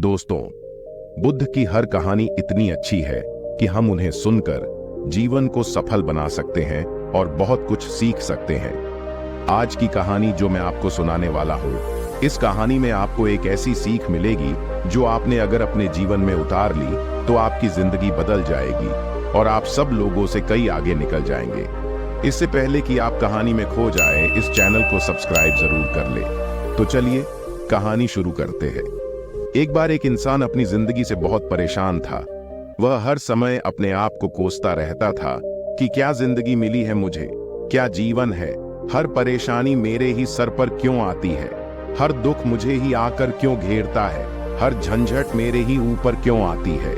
दोस्तों, बुद्ध की हर कहानी इतनी अच्छी है कि हम उन्हें सुनकर जीवन को सफल बना सकते हैं और बहुत कुछ सीख सकते हैं। आज की कहानी जो मैं आपको सुनाने वाला हूँ, इस कहानी में आपको एक ऐसी सीख मिलेगी जो आपने अगर अपने जीवन में उतार ली तो आपकी जिंदगी बदल जाएगी और आप सब लोगों से कई आगे निकल जाएंगे। इससे पहले कि आप कहानी में खो जाए, इस चैनल को सब्सक्राइब जरूर कर ले। तो चलिए कहानी शुरू करते हैं। एक बार एक इंसान अपनी जिंदगी से बहुत परेशान था। वह हर समय अपने आप को कोसता रहता था कि क्या जिंदगी मिली है मुझे, क्या जीवन है, हर परेशानी मेरे ही सर पर क्यों आती है, हर दुख मुझे ही आकर क्यों घेरता है, हर झंझट मेरे ही ऊपर क्यों आती है।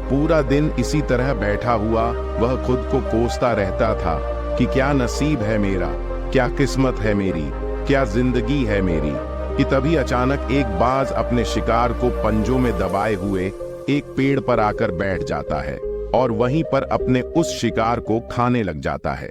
पूरा दिन इसी तरह बैठा हुआ वह खुद को कोसता रहता था कि क्या नसीब है मेरा, क्या किस्मत है मेरी, क्या जिंदगी है मेरी। कि तभी अचानक एक बाज अपने शिकार को पंजों में दबाए हुए एक पेड़ पर आकर बैठ जाता है और वहीं पर अपने उस शिकार को खाने लग जाता है।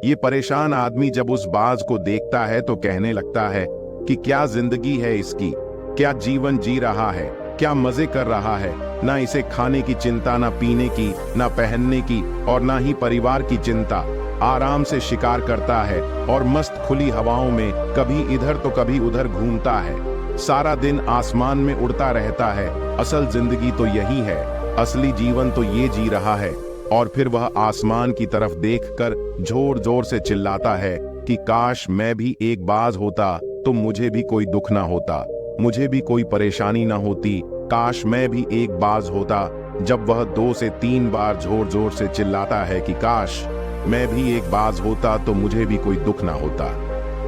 ये परेशान आदमी जब उस बाज को देखता है तो कहने लगता है कि क्या जिंदगी है इसकी, क्या जीवन जी रहा है, क्या मजे कर रहा है। ना इसे खाने की चिंता, ना पीने की, ना पहनने की और ना ही परिवार की चिंता। आराम से शिकार करता है और मस्त खुली हवाओं में कभी इधर तो कभी उधर घूमता है। सारा दिन आसमान में उड़ता रहता है। असल जिंदगी तो यही है, असली जीवन तो ये जी रहा है। और फिर वह आसमान की तरफ देखकर जोर जोर से चिल्लाता है कि काश मैं भी एक बाज होता तो मुझे भी कोई दुख ना होता, मुझे भी कोई परेशानी ना होती। काश मैं भी एक बाज होता। जब वह 2 से 3 बार जोर जोर से चिल्लाता है कि काश मैं भी एक बाज होता तो मुझे भी कोई दुख ना होता,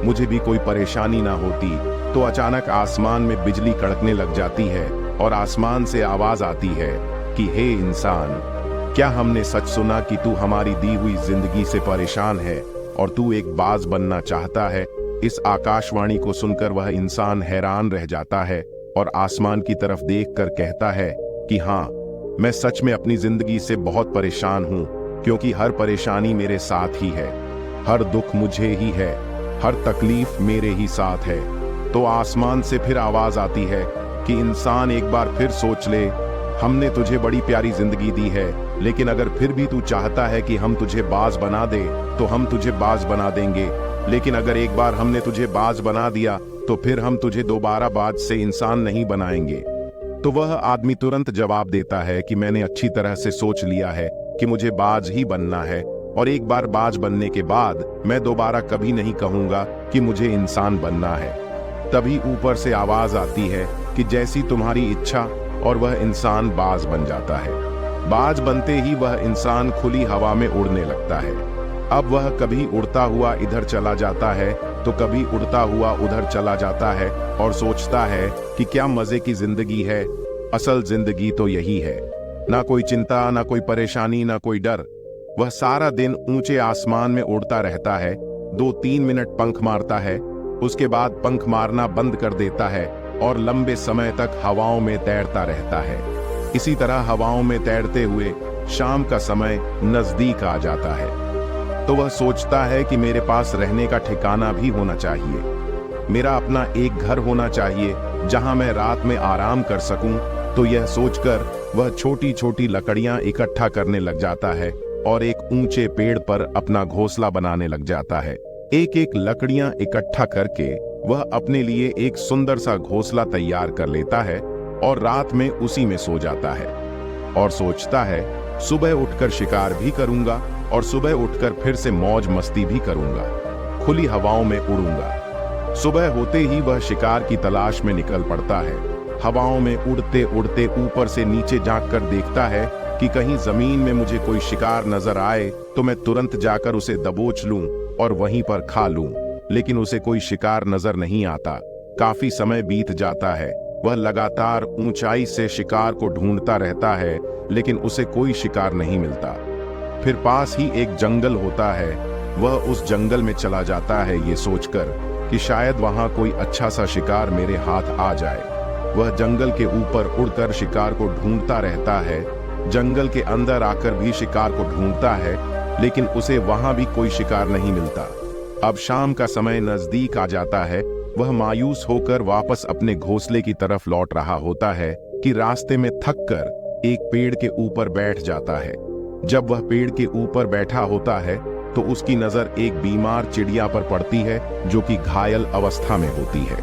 मुझे भी कोई परेशानी ना होती, तो अचानक आसमान में बिजली कड़कने लग जाती है और आसमान से आवाज आती है कि हे इंसान, क्या हमने सच सुना कि तू हमारी दी हुई जिंदगी से परेशान है और तू एक बाज बनना चाहता है। इस आकाशवाणी को सुनकर वह इंसान हैरान रह जाता है और आसमान की तरफ देखकर कहता है कि हाँ, मैं सच में अपनी जिंदगी से बहुत परेशान हूँ, क्योंकि हर परेशानी मेरे साथ ही है, हर दुख मुझे ही है, हर तकलीफ मेरे ही साथ है। तो आसमान से फिर आवाज आती है कि इंसान एक बार फिर सोच ले, हमने तुझे बड़ी प्यारी जिंदगी दी है, लेकिन अगर फिर भी तू चाहता है कि हम तुझे बाज बना दे तो हम तुझे बाज बना देंगे। लेकिन अगर एक बार हमने तुझे बाज बना दिया तो फिर हम तुझे दोबारा बाज से इंसान नहीं बनाएंगे। तो वह आदमी तुरंत जवाब देता है कि मैंने अच्छी तरह से सोच लिया है कि मुझे बाज ही बनना है, और एक बार बाज बनने के बाद मैं दोबारा कभी नहीं कहूंगा कि मुझे इंसान बनना है। तभी ऊपर से आवाज आती है कि जैसी तुम्हारी इच्छा, और वह इंसान बाज बन जाता है। बाज बनते ही वह इंसान खुली हवा में उड़ने लगता है। अब वह कभी उड़ता हुआ इधर चला जाता है तो कभी उड़ता हुआ उधर चला जाता है और सोचता है कि क्या मजे की जिंदगी है, असल जिंदगी तो यही है। ना कोई चिंता, ना कोई परेशानी, ना कोई डर। वह सारा दिन ऊंचे आसमान में उड़ता रहता है, 2-3 मिनट पंख मारता है, उसके बाद पंख मारना बंद कर देता है और लंबे समय तक हवाओं में तैरता रहता है। इसी तरह हवाओं में तैरते हुए शाम का समय नजदीक आ जाता है। तो वह सोचता है कि मेरे पास रहने का ठिकाना भी होना चाहिए, मेरा अपना एक घर होना चाहिए जहां मैं रात में आराम कर सकूं। तो यह सोचकर वह छोटी छोटी लकड़ियां इकट्ठा करने लग जाता है और एक ऊंचे पेड़ पर अपना घोंसला बनाने लग जाता है। एक एक लकड़ियां इकट्ठा करके वह अपने लिए एक सुंदर सा घोंसला तैयार कर लेता है और रात में उसी में सो जाता है और सोचता है सुबह उठकर शिकार भी करूंगा और सुबह उठकर फिर से मौज मस्ती भी करूंगा, खुली हवाओं में उड़ूंगा। सुबह होते ही वह शिकार की तलाश में निकल पड़ता है। हवाओं में उड़ते उड़ते ऊपर से नीचे झांक कर देखता है कि कहीं जमीन में मुझे कोई शिकार नजर आए तो मैं तुरंत जाकर उसे दबोच लूं और वहीं पर खा लूं। लेकिन उसे कोई शिकार नजर नहीं आता। काफी समय बीत जाता है। वह लगातार ऊंचाई से शिकार को ढूंढता रहता है, लेकिन उसे कोई शिकार नहीं मिलता। फिर पास ही एक जंगल होता है। वह उस जंगल में चला जाता है ये सोचकर कि शायद वहां कोई अच्छा सा शिकार मेरे हाथ आ जाए। वह जंगल के ऊपर उड़कर शिकार को ढूंढता रहता है, जंगल के अंदर आकर भी शिकार को ढूंढता है, लेकिन उसे वहां भी कोई शिकार नहीं मिलता। अब शाम का समय नजदीक आ जाता है। वह मायूस होकर वापस अपने घोंसले की तरफ लौट रहा होता है कि रास्ते में थक कर एक पेड़ के ऊपर बैठ जाता है। जब वह पेड़ के ऊपर बैठा होता है तो उसकी नजर एक बीमार चिड़िया पर पड़ती है जो कि घायल अवस्था में होती है।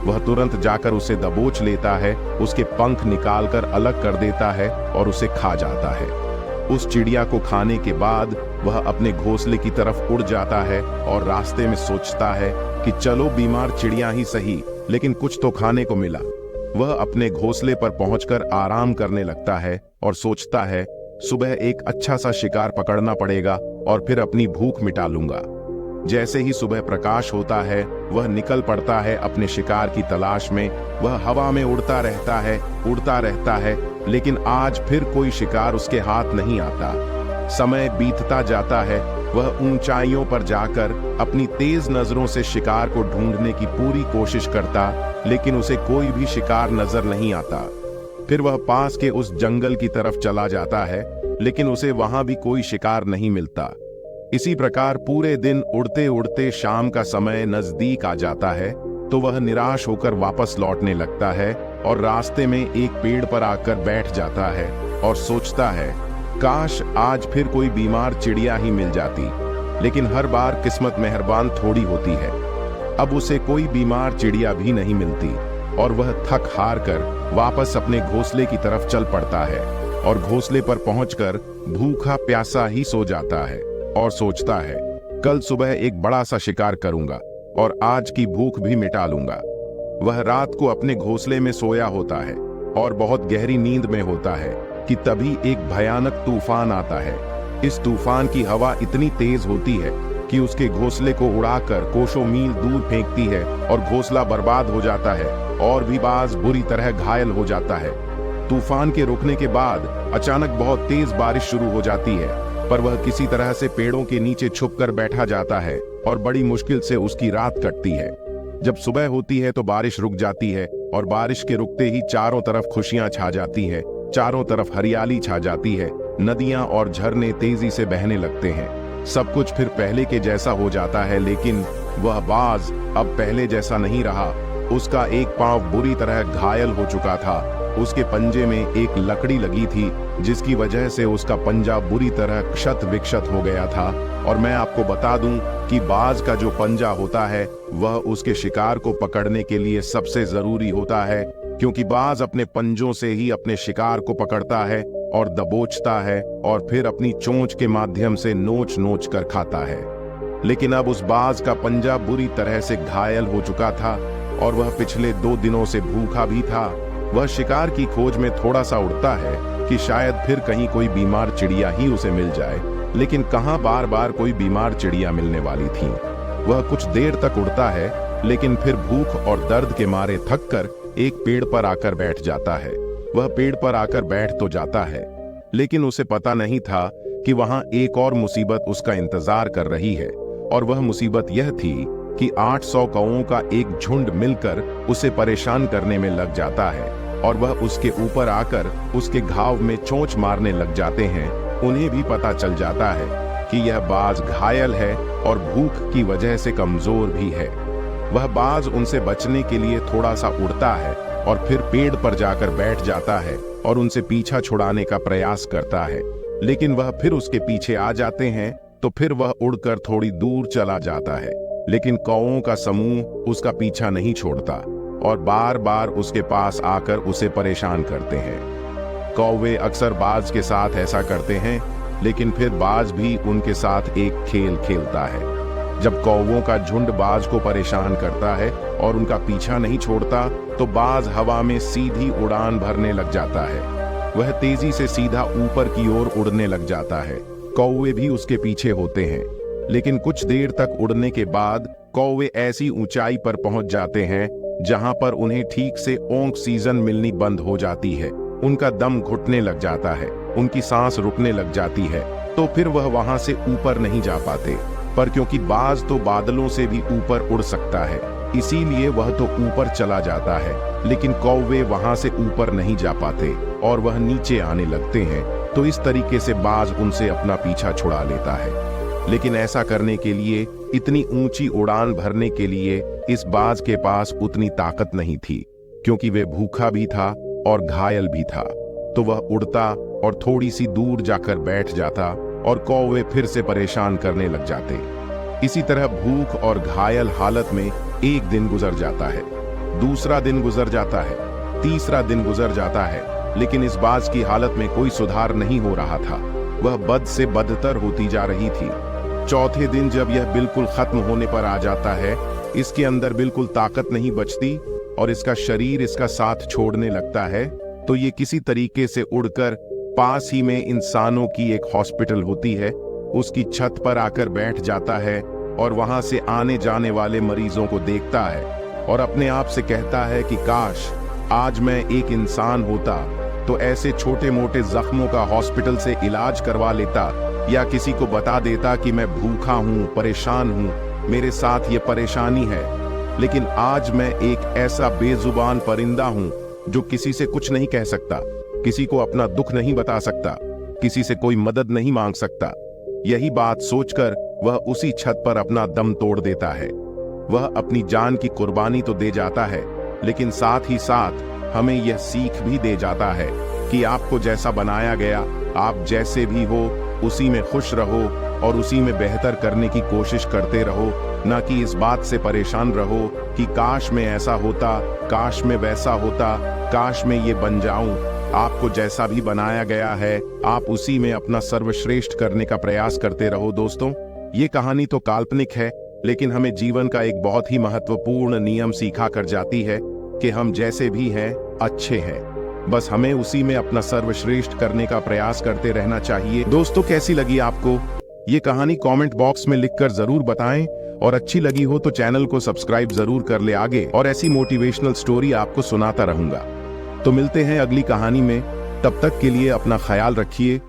वह तुरंत जाकर उसे दबोच लेता है, उसके पंख निकालकर अलग कर देता है और उसे खा जाता है। उस चिड़िया को खाने के बाद वह अपने घोंसले की तरफ उड़ जाता है और रास्ते में सोचता है कि चलो बीमार चिड़िया ही सही, लेकिन कुछ तो खाने को मिला। वह अपने घोंसले पर पहुंचकर आराम करने लगता है और सोचता है सुबह एक अच्छा सा शिकार पकड़ना पड़ेगा और फिर अपनी भूख मिटा लूंगा। जैसे ही सुबह प्रकाश होता है वह निकल पड़ता है अपने शिकार की तलाश में। वह हवा में उड़ता रहता है, लेकिन आज फिर कोई शिकार उसके हाथ नहीं आता। समय बीतता जाता है, वह ऊंचाइयों पर जाकर अपनी तेज नजरों से शिकार को ढूंढने की पूरी कोशिश करता, लेकिन उसे कोई भी शिकार नजर नहीं आता। फिर वह पास के उस जंगल की तरफ चला जाता है, लेकिन उसे वहां भी कोई शिकार नहीं मिलता। इसी प्रकार पूरे दिन उड़ते उड़ते शाम का समय नजदीक आ जाता है तो वह निराश होकर वापस लौटने लगता है और रास्ते में एक पेड़ पर आकर बैठ जाता है और सोचता है काश आज फिर कोई बीमार चिड़िया ही मिल जाती। लेकिन हर बार किस्मत मेहरबान थोड़ी होती है। अब उसे कोई बीमार चिड़िया भी नहीं मिलती और वह थक हार कर वापस अपने घोंसले की तरफ चल पड़ता है और घोंसले पर पहुंचकर भूखा प्यासा ही सो जाता है और सोचता है कल सुबह एक बड़ा सा शिकार करूंगा और आज की भूख भी मिटा लूंगा। वह रात को अपने घोंसले में सोया होता है और बहुत गहरी नींद में होता है कि तभी एक भयानक तूफान आता है। इस तूफान की हवा इतनी तेज होती है कि उसके घोंसले को उड़ाकर कोसों मील दूर फेंकती है और घोंसला बर्बाद हो जाता है और भी बाज बुरी तरह घायल हो जाता है। तूफान के रुकने के बाद अचानक बहुत तेज बारिश शुरू हो जाती है, पर वह किसी तरह से पेड़ों के नीचे छुपकर बैठा जाता है और बड़ी मुश्किल से उसकी रात कटती है। जब सुबह होती है तो बारिश रुक जाती है और बारिश के रुकते ही चारों तरफ खुशियां छा जाती है, चारों तरफ हरियाली छा जाती है, नदियां और झरने तेजी से बहने लगते हैं। सब कुछ फिर पहले के जैसा हो जाता है, लेकिन वह बाज अब पहले जैसा नहीं रहा। उसका एक पांव बुरी तरह घायल हो चुका था। उसके पंजे में एक लकड़ी लगी थी जिसकी वजह से उसका पंजा बुरी तरह क्षत विक्षत हो गया था। और मैं आपको बता दूं कि बाज का जो पंजा होता है वह उसके शिकार को पकड़ने के लिए सबसे जरूरी होता है, क्योंकि बाज अपने पंजों से ही अपने शिकार को पकड़ता है और दबोचता है और फिर अपनी चोंच के माध्यम से नोच नोच कर खाता है। लेकिन अब उस बाज का पंजा बुरी तरह से घायल हो चुका था और वह पिछले 2 दिनों से भूखा भी था। वह शिकार की खोज में थोड़ा सा उड़ता है कि शायद फिर कहीं कोई बीमार चिड़िया ही उसे मिल जाए, लेकिन कहां बार बार कोई बीमार चिड़िया मिलने वाली थी। वह कुछ देर तक उड़ता है, लेकिन फिर भूख और दर्द के मारे थक कर एक पेड़ पर आकर बैठ जाता है। वह पेड़ पर आकर बैठ तो जाता है, लेकिन उसे पता नहीं था कि वहां एक और मुसीबत उसका इंतजार कर रही है। और वह मुसीबत यह थी कि 800 कौओं का एक झुंड मिलकर उसे परेशान करने में लग जाता है और वह उसके ऊपर आकर उसके घाव में चोंच मारने लग जाते हैं। उन्हें भी पता चल जाता है कि यह बाज घायल है और भूख की वजह से कमजोर भी है। वह बाज उनसे बचने के लिए थोड़ा सा उड़ता है और फिर पेड़ पर जाकर बैठ जाता है और उनसे पीछा छुड़ाने का प्रयास करता है, लेकिन वह फिर उसके पीछे आ जाते हैं। तो फिर वह उड़कर थोड़ी दूर चला जाता है, लेकिन कौओं का समूह उसका पीछा नहीं छोड़ता और बार बार उसके पास आकर उसे परेशान करते हैं। कौवे अक्सर बाज के साथ ऐसा करते हैं, लेकिन फिर बाज भी उनके साथ एक खेल खेलता है। जब कौवों का झुंड बाज को परेशान करता है और उनका पीछा नहीं छोड़ता, तो बाज हवा में सीधी उड़ान भरने लग जाता है। वह तेजी से सीधा ऊपर की ओर उड़ने लग जाता है। कौवे भी उसके पीछे होते हैं, लेकिन कुछ देर तक उड़ने के बाद कौवे ऐसी ऊंचाई पर पहुंच जाते हैं जहां पर उन्हें ठीक से ऑक्सीजन मिलनी बंद हो जाती है। उनका दम घुटने लग जाता है, उनकी सांस रुकने लग जाती है, तो फिर वह वहां से ऊपर नहीं जा पाते। पर क्योंकि बाज तो बादलों से भी ऊपर उड़ सकता है, इसीलिए वह तो ऊपर चला जाता है, लेकिन कौवे वहां से ऊपर नहीं जा पाते और वह नीचे आने लगते हैं। तो इस तरीके से बाज उनसे अपना पीछा छुड़ा लेता है। लेकिन ऐसा करने के लिए, इतनी ऊंची उड़ान भरने के लिए इस बाज के पास उतनी ताकत नहीं थी, क्योंकि वे भूखा भी था और घायल भी था, तो वह उड़ता और थोड़ी सी दूर जाकर बैठ जाता और कौवे फिर से परेशान करने लग जाते। इसी तरह भूख और घायल हालत में एक दिन गुजर जाता है, दूसरा दिन गुजर जाता है, तीसरा दिन गुजर जाता है, लेकिन इस बाज की हालत में कोई सुधार नहीं हो रहा था। वह बद से बदतर होती जा रही थी। चौथे दिन जब यह बिल्कुल खत्म होने पर आ जाता है, इसके अंदर बिल्कुल ताकत नहीं बचती और इसका शरीर इसका साथ छोड़ने लगता है, तो ये किसी तरीके से उड़कर पास ही में इंसानों की एक हॉस्पिटल होती है, उसकी छत पर आकर बैठ जाता है और वहां से आने जाने वाले मरीजों को देखता है और अपने आप से कहता है कि काश आज मैं एक इंसान होता तो ऐसे छोटे मोटे जख्मों का हॉस्पिटल से इलाज करवा लेता, या किसी को बता देता कि मैं भूखा हूं, परेशान हूं, मेरे साथ ये परेशानी है। लेकिन आज मैं एक ऐसा बेजुबान परिंदा हूं जो किसी से कुछ नहीं कह सकता, किसी को अपना दुख नहीं बता सकता, किसी से कोई मदद नहीं मांग सकता। यही बात सोचकर वह उसी छत पर अपना दम तोड़ देता है। वह अपनी जान की कुर्बानी तो दे जाता है, लेकिन साथ ही साथ हमें यह सीख भी दे जाता है कि आपको जैसा बनाया गया, आप जैसे भी हो उसी में खुश रहो और उसी में बेहतर करने की कोशिश करते रहो, ना कि इस बात से परेशान रहो कि काश मैं ऐसा होता, काश मैं वैसा होता, काश मैं ये बन जाऊं। आपको जैसा भी बनाया गया है, आप उसी में अपना सर्वश्रेष्ठ करने का प्रयास करते रहो। दोस्तों, ये कहानी तो काल्पनिक है, लेकिन हमें जीवन का एक बहुत ही महत्वपूर्ण नियम सिखा कर जाती है कि हम जैसे भी हैं अच्छे हैं, बस हमें उसी में अपना सर्वश्रेष्ठ करने का प्रयास करते रहना चाहिए। दोस्तों, कैसी लगी आपको ये कहानी? कमेंट बॉक्स में लिखकर जरूर बताएं, और अच्छी लगी हो तो चैनल को सब्सक्राइब जरूर कर ले आगे, और ऐसी मोटिवेशनल स्टोरी आपको सुनाता रहूंगा। तो मिलते हैं अगली कहानी में, तब तक के लिए अपना ख्याल रखिए।